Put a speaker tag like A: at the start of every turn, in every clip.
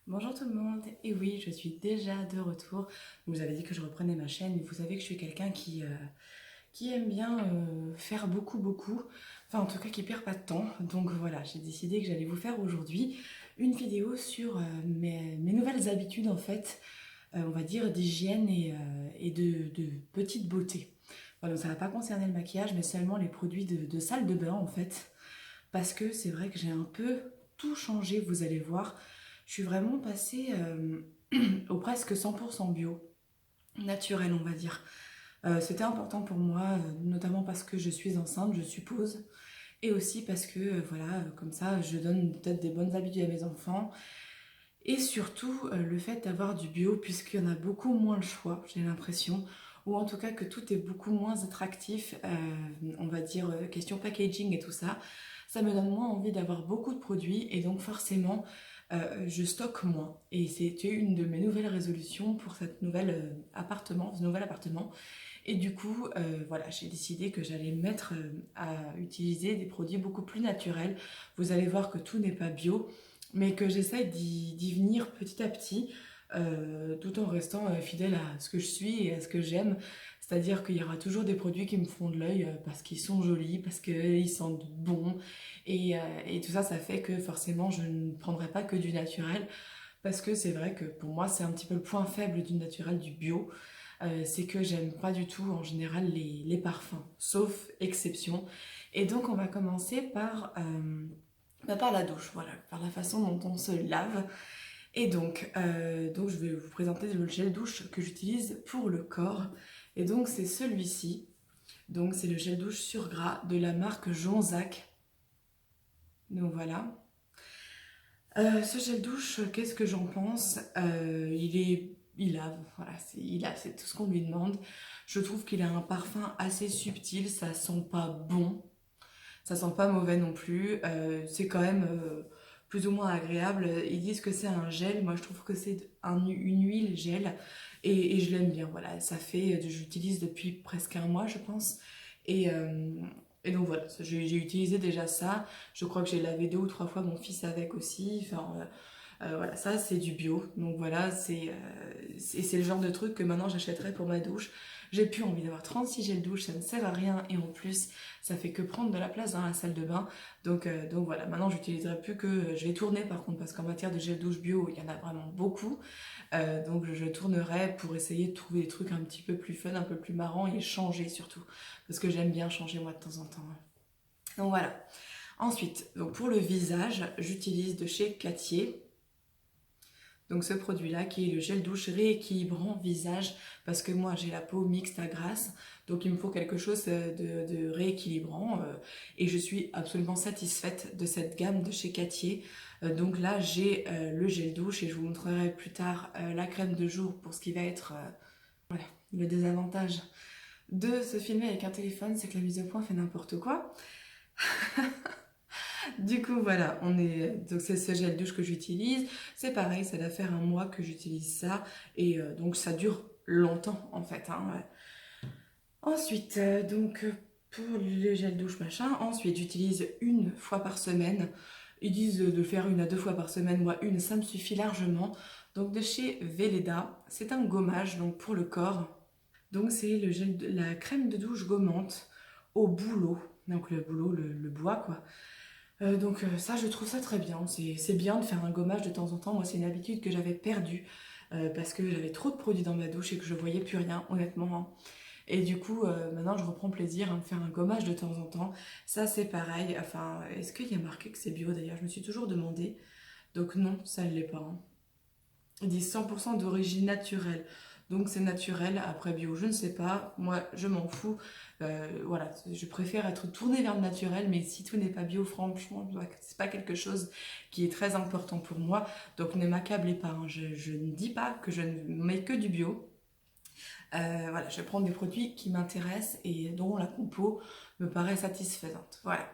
A: Bonjour tout le monde, et oui, je suis déjà de retour. Vous avez dit que je reprenais ma chaîne, et vous savez que je suis quelqu'un qui aime bien faire beaucoup, enfin en tout cas qui perd pas de temps. Donc voilà, j'ai décidé que j'allais vous faire aujourd'hui une vidéo sur mes nouvelles habitudes en fait, on va dire d'hygiène et de petite beauté. Voilà, donc ça va pas concerner le maquillage, mais seulement les produits de salle de bain en fait, parce que c'est vrai que j'ai un peu tout changé, vous allez voir. Je suis vraiment passée au presque 100% bio, naturel on va dire. C'était important pour moi, notamment parce que je suis enceinte, je suppose, et aussi parce que, voilà, comme ça, je donne peut-être des bonnes habitudes à mes enfants, et surtout le fait d'avoir du bio, puisqu'il y en a beaucoup moins le choix, j'ai l'impression, ou en tout cas que tout est beaucoup moins attractif, on va dire, question packaging et tout ça. Ça me donne moins envie d'avoir beaucoup de produits, et donc forcément, je stocke moins. Et c'était une de mes nouvelles résolutions pour cette nouvelle appartement, ce nouvel appartement. Et du coup, voilà, j'ai décidé que j'allais me mettre à utiliser des produits beaucoup plus naturels. Vous allez voir que tout n'est pas bio, mais que j'essaie d'y venir petit à petit, tout en restant fidèle à ce que je suis et à ce que j'aime. C'est-à-dire qu'il y aura toujours des produits qui me font de l'œil parce qu'ils sont jolis, parce qu'ils sentent bon. Et tout ça, ça fait que forcément, je ne prendrai pas que du naturel. Parce que c'est vrai que pour moi, c'est un petit peu le point faible du naturel, du bio. C'est que j'aime pas du tout en général les parfums, sauf exception. Et donc on va commencer par la douche, voilà, par la façon dont on se lave. Et donc je vais vous présenter le gel douche que j'utilise pour le corps. Et donc c'est celui-ci. Donc c'est le gel douche sur gras de la marque Jonzac. Donc voilà. Ce gel douche, qu'est-ce que j'en pense? Il lave, voilà, il lave, c'est tout ce qu'on lui demande. Je trouve qu'il a un parfum assez subtil, ça sent pas bon, ça sent pas mauvais non plus. C'est quand même plus ou moins agréable. Ils disent que c'est un gel, moi je trouve que c'est une huile gel et je l'aime bien. Voilà, j'utilise depuis presque un mois je pense. Et, euh, et donc voilà, j'ai utilisé déjà ça. Je crois que j'ai lavé 2 ou 3 fois mon fils avec aussi. Enfin, voilà, ça c'est du bio. Donc voilà, c'est le genre de truc que maintenant j'achèterais pour ma douche. J'ai plus envie d'avoir 36 gels douche, ça ne sert à rien et en plus ça fait que prendre de la place dans la salle de bain. Donc voilà, maintenant j'utiliserai plus que. Je vais tourner par contre parce qu'en matière de gel douche bio, il y en a vraiment beaucoup. Donc je tournerai pour essayer de trouver des trucs un petit peu plus fun, un peu plus marrants et changer surtout. Parce que j'aime bien changer moi de temps en temps. Donc voilà. Ensuite, donc pour le visage, j'utilise de chez Cattier. Donc ce produit-là qui est le gel douche rééquilibrant visage parce que moi j'ai la peau mixte à grasse donc il me faut quelque chose de rééquilibrant et je suis absolument satisfaite de cette gamme de chez Cattier. Donc là j'ai le gel douche et je vous montrerai plus tard la crème de jour pour ce qui va être voilà, le désavantage de se filmer avec un téléphone, c'est que la mise au point fait n'importe quoi. Du coup, voilà, donc c'est ce gel douche que j'utilise. C'est pareil, ça doit faire un mois que j'utilise ça. Et donc, ça dure longtemps, en fait, hein, ouais. Ensuite, pour le gel douche, machin, ensuite, j'utilise 1 fois par semaine. Ils disent de faire 1 à 2 fois par semaine. Moi, une, ça me suffit largement. Donc, de chez Velleda, c'est un gommage, donc pour le corps. Donc, c'est la crème de douche gommante au bouleau. Donc, le bouleau, le bois, quoi. Ça, je trouve ça très bien. C'est bien de faire un gommage de temps en temps. Moi, c'est une habitude que j'avais perdue parce que j'avais trop de produits dans ma douche et que je voyais plus rien, honnêtement, hein. Et du coup, maintenant, je reprends plaisir à me faire un gommage de temps en temps. Ça, c'est pareil. Enfin, est-ce qu'il y a marqué que c'est bio d'ailleurs? Je me suis toujours demandé. Donc non, ça ne l'est pas, hein. Ils disent 100% d'origine naturelle. Donc c'est naturel, après bio, je ne sais pas. Moi, je m'en fous. Voilà, je préfère être tournée vers le naturel, mais si tout n'est pas bio, franchement, c'est pas quelque chose qui est très important pour moi. Donc ne m'accablez pas, hein. Je ne dis pas que je ne mets que du bio. Voilà, je prends des produits qui m'intéressent et dont la compo me paraît satisfaisante. Voilà.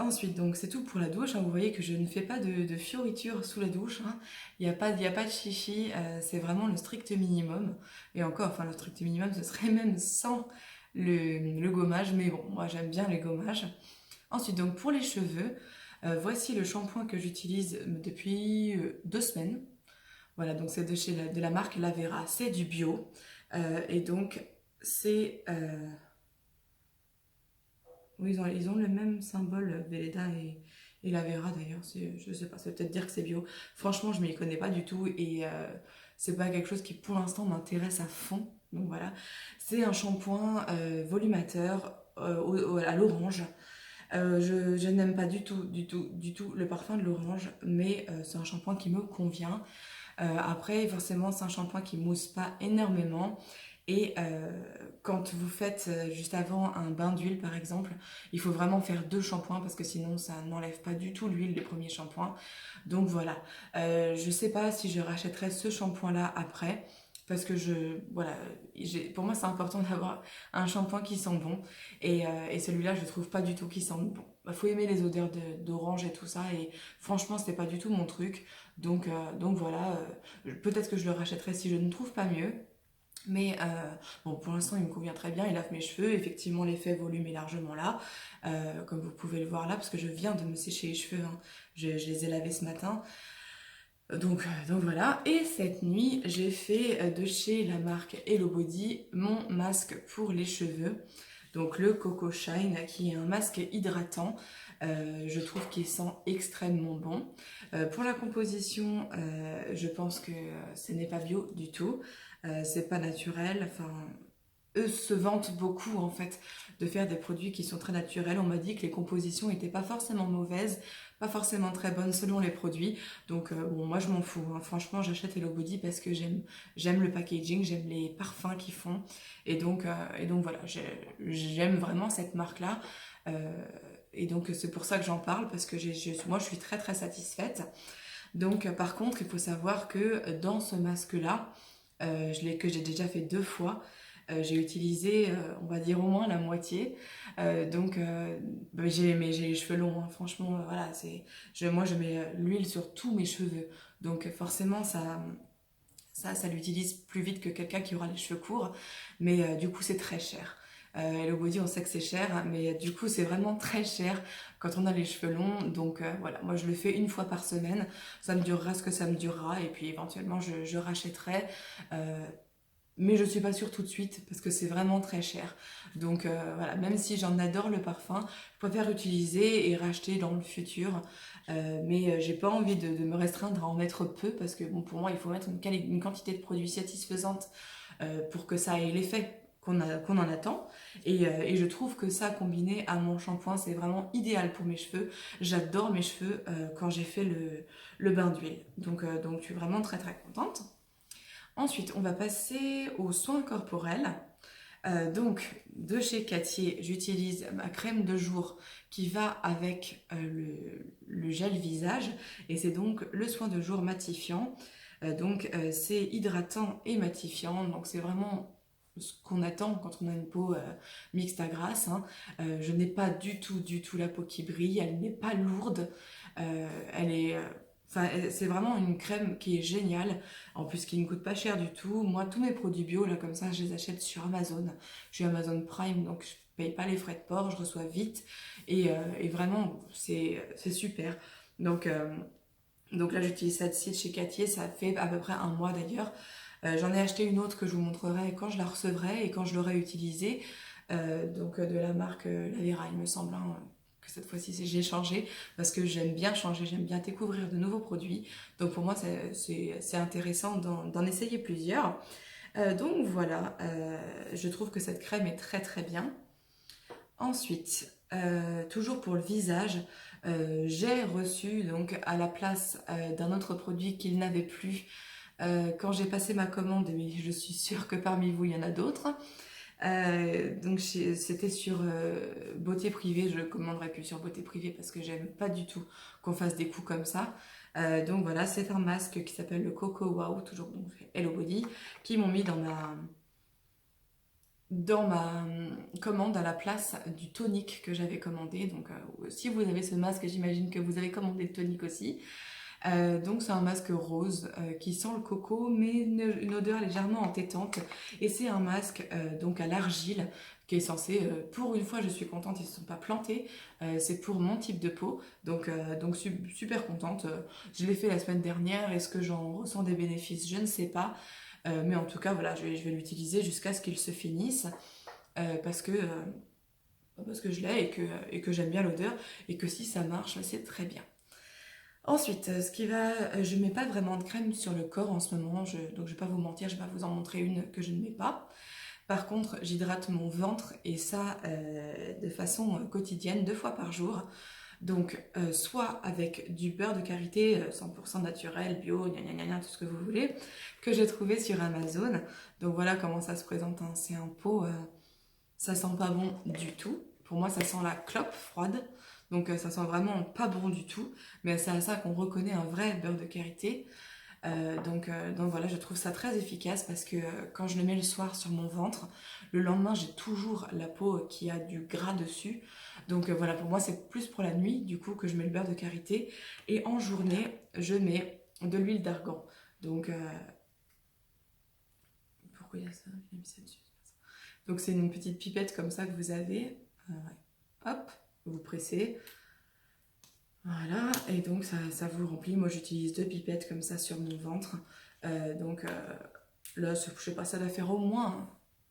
A: Ensuite, donc c'est tout pour la douche, hein. Vous voyez que je ne fais pas de fioritures sous la douche, hein. Il y a pas de chichi, c'est vraiment le strict minimum. Et encore, enfin le strict minimum, ce serait même sans le gommage, mais bon, moi j'aime bien les gommages. Ensuite, donc pour les cheveux, Voici le shampoing que j'utilise depuis 2 semaines. Voilà, donc c'est de la marque Lavera, c'est du bio. Et donc c'est... oui, ils ont le même symbole, Velleda et Lavera d'ailleurs. Je sais pas, ça veut peut-être dire que c'est bio. Franchement, je m'y connais pas du tout et c'est pas quelque chose qui pour l'instant m'intéresse à fond. Donc voilà, c'est un shampoing volumateur à l'orange. Je n'aime pas du tout le parfum de l'orange, mais c'est un shampoing qui me convient. Après, forcément, c'est un shampoing qui mousse pas énormément. Et quand vous faites juste avant un bain d'huile par exemple, il faut vraiment faire 2 shampoings parce que sinon ça n'enlève pas du tout l'huile des premiers shampoings. Donc voilà, je sais pas si je rachèterai ce shampoing là après parce que voilà, pour moi c'est important d'avoir un shampoing qui sent bon et celui-là je trouve pas du tout qu'il sent bon. Faut aimer les odeurs d'orange et tout ça et franchement c'était pas du tout mon truc. Donc voilà, peut-être que je le rachèterai si je ne trouve pas mieux. Mais bon, pour l'instant, il me convient très bien. Il lave mes cheveux. Effectivement, l'effet volume est largement là, comme vous pouvez le voir là, parce que je viens de me sécher les cheveux. Hein. Je les ai lavés ce matin. Donc voilà. Et cette nuit, j'ai fait de chez la marque Hello Body mon masque pour les cheveux. Donc le Coco Shine, qui est un masque hydratant. Je trouve qu'il sent extrêmement bon. Pour la composition, je pense que ce n'est pas bio du tout. C'est pas naturel. Enfin, eux se vantent beaucoup en fait de faire des produits qui sont très naturels. On m'a dit que les compositions n'étaient pas forcément mauvaises, pas forcément très bonnes selon les produits. Donc bon, moi je m'en fous. Hein. Franchement, j'achète Hello Body parce que j'aime le packaging, j'aime les parfums qu'ils font. Et donc voilà, j'aime vraiment cette marque-là. Et donc c'est pour ça que j'en parle parce que moi je suis très très satisfaite. Donc par contre, il faut savoir que dans ce masque-là, que j'ai déjà fait 2 fois. J'ai utilisé, on va dire au moins la moitié. Bah, j'ai les cheveux longs, hein. Franchement, voilà, moi je mets l'huile sur tous mes cheveux. Donc forcément, ça l'utilise plus vite que quelqu'un qui aura les cheveux courts. Mais du coup, c'est très cher. Hello Body, on sait que c'est cher, hein, mais du coup, c'est vraiment très cher quand on a les cheveux longs. Donc voilà, moi je le fais 1 fois par semaine. Ça me durera ce que ça me durera. Et puis éventuellement, je rachèterai. Mais je suis pas sûre tout de suite parce que c'est vraiment très cher. Donc voilà, même si j'en adore le parfum, je préfère utiliser et racheter dans le futur. Mais j'ai pas envie de me restreindre à en mettre peu parce que bon, pour moi, il faut mettre une quantité de produits satisfaisante pour que ça ait l'effet qu'on en attend. Et je trouve que ça, combiné à mon shampoing, c'est vraiment idéal pour mes cheveux. J'adore mes cheveux quand j'ai fait le bain d'huile. Donc je suis vraiment très très contente. Ensuite, on va passer aux soins corporels. Donc, de chez Cattier, j'utilise ma crème de jour qui va avec le gel visage. Et c'est donc le soin de jour matifiant. C'est hydratant et matifiant. Donc, c'est vraiment ce qu'on attend quand on a une peau mixte à grasse. Hein. Je n'ai pas du tout la peau qui brille. Elle n'est pas lourde. Elle est... Enfin, c'est vraiment une crème qui est géniale, en plus qui ne coûte pas cher du tout. Moi, tous mes produits bio, là, comme ça, je les achète sur Amazon. Je suis Amazon Prime, donc je paye pas les frais de port, je reçois vite. Et vraiment, c'est super. Donc, euh, donc là, j'utilise cette de chez Cattier, ça fait à peu près un mois d'ailleurs. J'en ai acheté une autre que je vous montrerai quand je la recevrai et quand je l'aurai utilisée. De la marque Lavera, il me semble. Hein, que cette fois-ci j'ai changé parce que j'aime bien changer, j'aime bien découvrir de nouveaux produits. Donc pour moi c'est intéressant d'en essayer plusieurs. Donc voilà, je trouve que cette crème est très très bien. Ensuite, toujours pour le visage, j'ai reçu donc à la place d'un autre produit qu'il n'avait plus quand j'ai passé ma commande, mais je suis sûre que parmi vous il y en a d'autres. C'était sur Beauté Privée, je commanderai plus sur Beauté Privée parce que j'aime pas du tout qu'on fasse des coups comme ça. Donc voilà, c'est un masque qui s'appelle le Coco Wow, toujours donc Hello Body, qui m'ont mis dans ma commande à la place du tonique que j'avais commandé. Donc si vous avez ce masque, j'imagine que vous avez commandé le tonique aussi. Donc c'est un masque rose qui sent le coco mais une odeur légèrement entêtante et c'est un masque donc à l'argile qui est censé, pour une fois je suis contente, ils ne se sont pas plantés, c'est pour mon type de peau, donc super contente. Je l'ai fait la semaine dernière, est-ce que j'en ressens des bénéfices? Je ne sais pas, mais en tout cas voilà, je vais l'utiliser jusqu'à ce qu'il se finisse, parce que je l'ai et que j'aime bien l'odeur et que si ça marche, c'est très bien. Ensuite, je mets pas vraiment de crème sur le corps en ce moment, donc je vais pas vous mentir, je vais pas vous en montrer une que je ne mets pas. Par contre, j'hydrate mon ventre et ça de façon quotidienne, 2 fois par jour. Donc, soit avec du beurre de karité 100% naturel, bio, gna gna gna gna, tout ce que vous voulez, que j'ai trouvé sur Amazon. Donc voilà comment ça se présente, hein. C'est un pot, ça sent pas bon du tout. Pour moi, ça sent la clope froide. Donc ça sent vraiment pas bon du tout. Mais c'est à ça qu'on reconnaît un vrai beurre de karité. Donc voilà, je trouve ça très efficace parce que quand je le mets le soir sur mon ventre, le lendemain j'ai toujours la peau qui a du gras dessus. Donc voilà, pour moi c'est plus pour la nuit du coup que je mets le beurre de karité. Et en journée, je mets de l'huile d'argan. Donc pourquoi il y a ça? Il a mis ça dessus. Donc c'est une petite pipette comme ça que vous avez. Ouais. Hop, vous pressez. Voilà, et donc ça vous remplit. Moi j'utilise 2 pipettes comme ça sur mon ventre. Là, je sais pas, ça doit faire au moins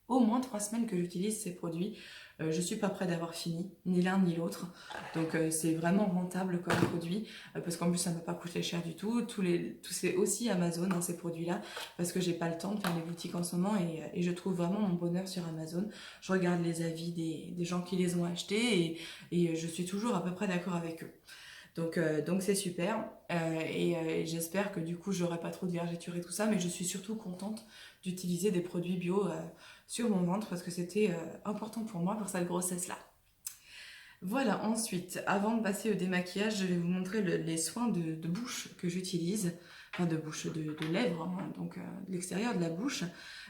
A: 3 semaines que j'utilise ces produits. Je suis pas près d'avoir fini, ni l'un ni l'autre. Donc c'est vraiment rentable comme produit, parce qu'en plus ça m'a pas coûté cher du tout. Tout c'est aussi Amazon, hein, ces produits-là, parce que j'ai pas le temps de faire les boutiques en ce moment et je trouve vraiment mon bonheur sur Amazon. Je regarde les avis des gens qui les ont achetés et je suis toujours à peu près d'accord avec eux. Donc c'est super et j'espère que du coup j'aurai pas trop de vergetures et tout ça, mais je suis surtout contente d'utiliser des produits bio sur mon ventre parce que c'était important pour moi pour cette grossesse là. Voilà, ensuite, avant de passer au démaquillage, je vais vous montrer les soins de bouche que j'utilise, enfin de bouche, de lèvres, hein, donc de l'extérieur de la bouche.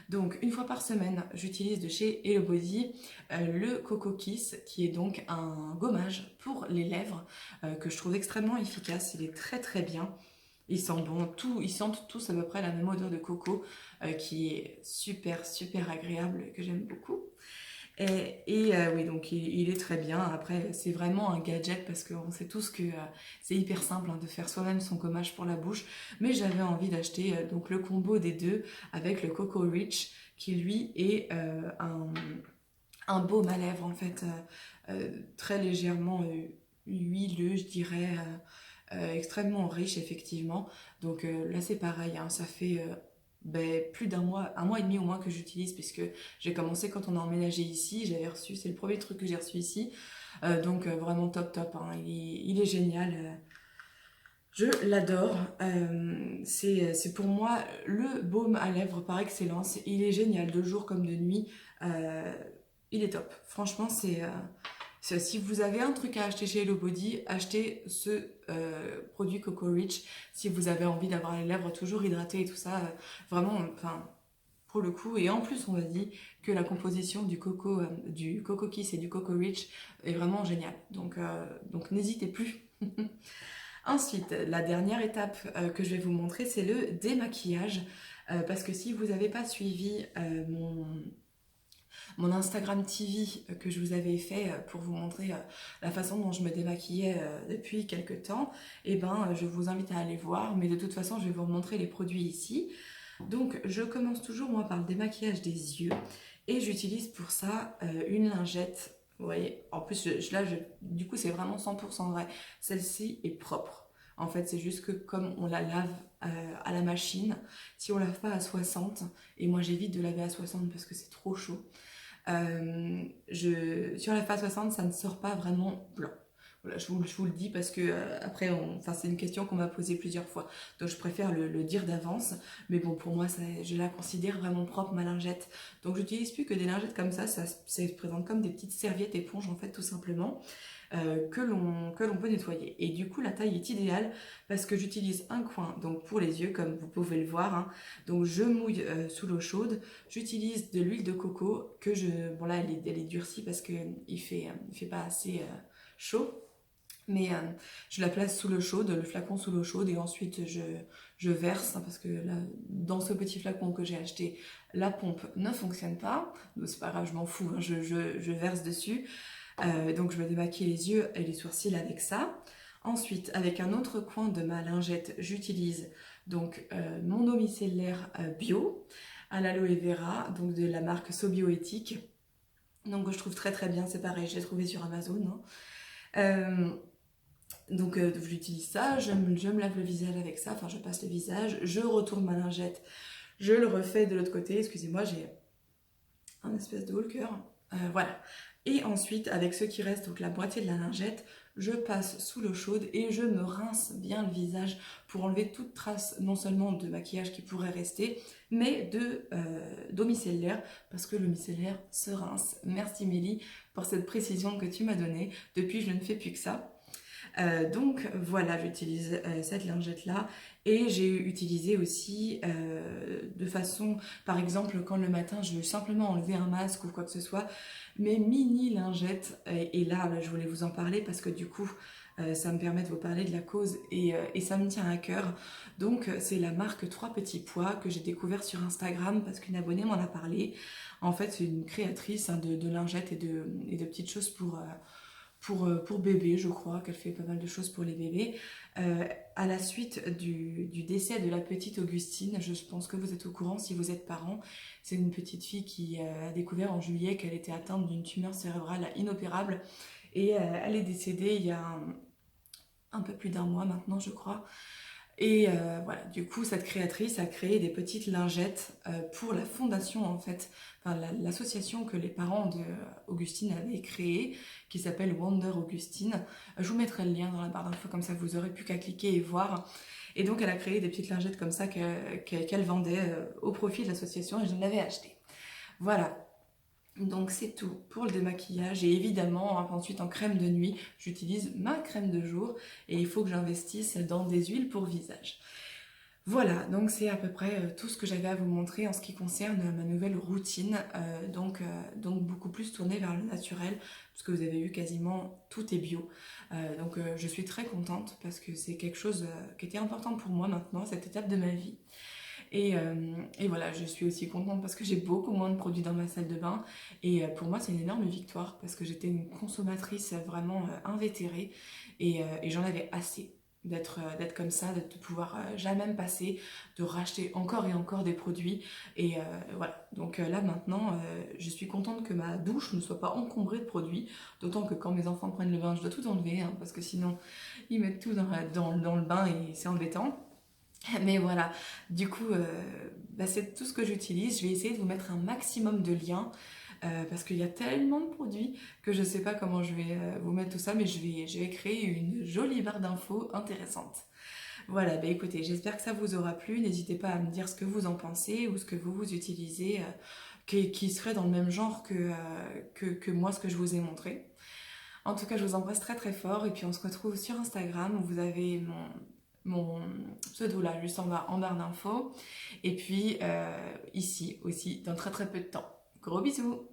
A: Donc une fois par semaine, j'utilise de chez Hello Body le Coco Kiss, qui est donc un gommage pour les lèvres que je trouve extrêmement efficace. Il est très très bien. Ils sentent bon, ils sentent tous à peu près la même odeur de coco qui est super super agréable et que j'aime beaucoup. Oui, donc il est très bien. Après, c'est vraiment un gadget parce qu'on sait tous que c'est hyper simple hein, de faire soi-même son gommage pour la bouche. Mais j'avais envie d'acheter donc le combo des deux avec le Coco Rich qui lui est un baume à lèvres en fait, très légèrement huileux, je dirais, extrêmement riche effectivement. Donc là c'est pareil, hein, ça fait plus un mois et demi au moins que j'utilise puisque j'ai commencé quand on a emménagé ici, c'est le premier truc que j'ai reçu ici, vraiment top top, hein, il est génial, je l'adore, c'est pour moi le baume à lèvres par excellence, il est génial de jour comme de nuit, euh, il est top, franchement si vous avez un truc à acheter chez Hello Body, achetez ce produit Coco Rich si vous avez envie d'avoir les lèvres toujours hydratées et tout ça. Vraiment, enfin, pour le coup. Et en plus, on m'a dit que la composition du Coco Kiss et du Coco Rich est vraiment géniale. Donc n'hésitez plus. Ensuite, la dernière étape que je vais vous montrer, c'est le démaquillage. Parce que si vous n'avez pas suivi mon Instagram TV que je vous avais fait pour vous montrer la façon dont je me démaquillais depuis quelques temps, et je vous invite à aller voir, mais de toute façon je vais vous montrer les produits ici. Donc je commence toujours moi par le démaquillage des yeux et j'utilise pour ça une lingette. Vous voyez, en plus du coup c'est vraiment 100% vrai, celle-ci est propre. En fait c'est juste que comme on la lave à la machine, si on lave pas à 60, et moi j'évite de laver à 60 parce que c'est trop chaud, sur la phase 60, ça ne sort pas vraiment blanc. Voilà, je vous le dis parce que après, c'est une question qu'on m'a posée plusieurs fois. Donc je préfère le dire d'avance. Mais bon, pour moi, je la considère vraiment propre, ma lingette. Donc j'utilise plus que des lingettes comme ça se présente comme des petites serviettes éponges en fait, tout simplement. Que l'on peut nettoyer. Et du coup, la taille est idéale parce que j'utilise un coin donc pour les yeux, comme vous pouvez le voir, hein. Donc je mouille sous l'eau chaude. J'utilise de l'huile de coco bon là, elle est durcie parce qu'il fait pas assez chaud. Mais je la place sous l'eau chaude, le flacon sous l'eau chaude, et ensuite je verse, hein, parce que là, dans ce petit flacon que j'ai acheté, la pompe ne fonctionne pas. Donc c'est pas grave, je m'en fous, hein, je verse dessus. Donc je me démaquille les yeux et les sourcils avec ça. Ensuite, avec un autre coin de ma lingette, j'utilise donc mon eau micellaire bio à l'aloe vera, donc de la marque Sobioéthique. Donc je trouve très très bien, c'est pareil, je l'ai trouvé sur Amazon, hein. Donc j'utilise ça, je me lave le visage avec ça, enfin je passe le visage, je retourne ma lingette, je le refais de l'autre côté, excusez-moi, j'ai un espèce de haut le cœur, voilà. Et ensuite, avec ce qui reste, donc la moitié de la lingette, je passe sous l'eau chaude et je me rince bien le visage pour enlever toute trace, non seulement de maquillage qui pourrait rester, mais d'eau micellaire, parce que le micellaire se rince. Merci Mélie pour cette précision que tu m'as donnée. Depuis, je ne fais plus que ça. Donc voilà, j'utilise cette lingette là, et j'ai utilisé aussi de façon, par exemple quand le matin je veux simplement enlever un masque ou quoi que ce soit, mes mini lingettes, et là je voulais vous en parler parce que du coup ça me permet de vous parler de la cause, et ça me tient à cœur. Donc c'est la marque 3 petits pois que j'ai découvert sur Instagram parce qu'une abonnée m'en a parlé. En fait c'est une créatrice, hein, de lingettes et de petites choses pour bébé, je crois qu'elle fait pas mal de choses pour les bébés. À la suite du décès de la petite Augustine, je pense que vous êtes au courant si vous êtes parent, c'est une petite fille qui a découvert en juillet qu'elle était atteinte d'une tumeur cérébrale inopérable, et elle est décédée il y a un peu plus d'un mois maintenant, je crois. Et voilà, du coup, cette créatrice a créé des petites lingettes pour la fondation, en fait, enfin, l'association que les parents d'Augustine avaient créée, qui s'appelle Wonder Augustine. Je vous mettrai le lien dans la barre d'infos, comme ça vous aurez plus qu'à cliquer et voir. Et donc, elle a créé des petites lingettes comme ça qu'elle vendait au profit de l'association, et je l'avais acheté. Voilà. Donc c'est tout pour le démaquillage, et évidemment ensuite en crème de nuit j'utilise ma crème de jour, et il faut que j'investisse dans des huiles pour visage. Voilà, donc c'est à peu près tout ce que j'avais à vous montrer en ce qui concerne ma nouvelle routine, donc beaucoup plus tournée vers le naturel, parce que vous avez vu quasiment tout est bio. Donc je suis très contente parce que c'est quelque chose qui était important pour moi maintenant, cette étape de ma vie. Et voilà, je suis aussi contente parce que j'ai beaucoup moins de produits dans ma salle de bain. Et pour moi, c'est une énorme victoire parce que j'étais une consommatrice vraiment invétérée, et j'en avais assez d'être comme ça, de pouvoir jamais me passer, de racheter encore et encore des produits. Et voilà, donc là maintenant, je suis contente que ma douche ne soit pas encombrée de produits, d'autant que quand mes enfants prennent le bain, je dois tout enlever, hein, parce que sinon, ils mettent tout dans le bain et c'est embêtant. Mais voilà, du coup, c'est tout ce que j'utilise. Je vais essayer de vous mettre un maximum de liens parce qu'il y a tellement de produits que je ne sais pas comment je vais vous mettre tout ça, mais je vais créer une jolie barre d'infos intéressante. Voilà, bah écoutez, j'espère que ça vous aura plu. N'hésitez pas à me dire ce que vous en pensez ou ce que vous utilisez qui serait dans le même genre que moi, ce que je vous ai montré. En tout cas, je vous embrasse très très fort, et puis on se retrouve sur Instagram où vous avez mon pseudo là juste en bas en barre d'infos, et puis ici aussi dans très très peu de temps. Gros bisous.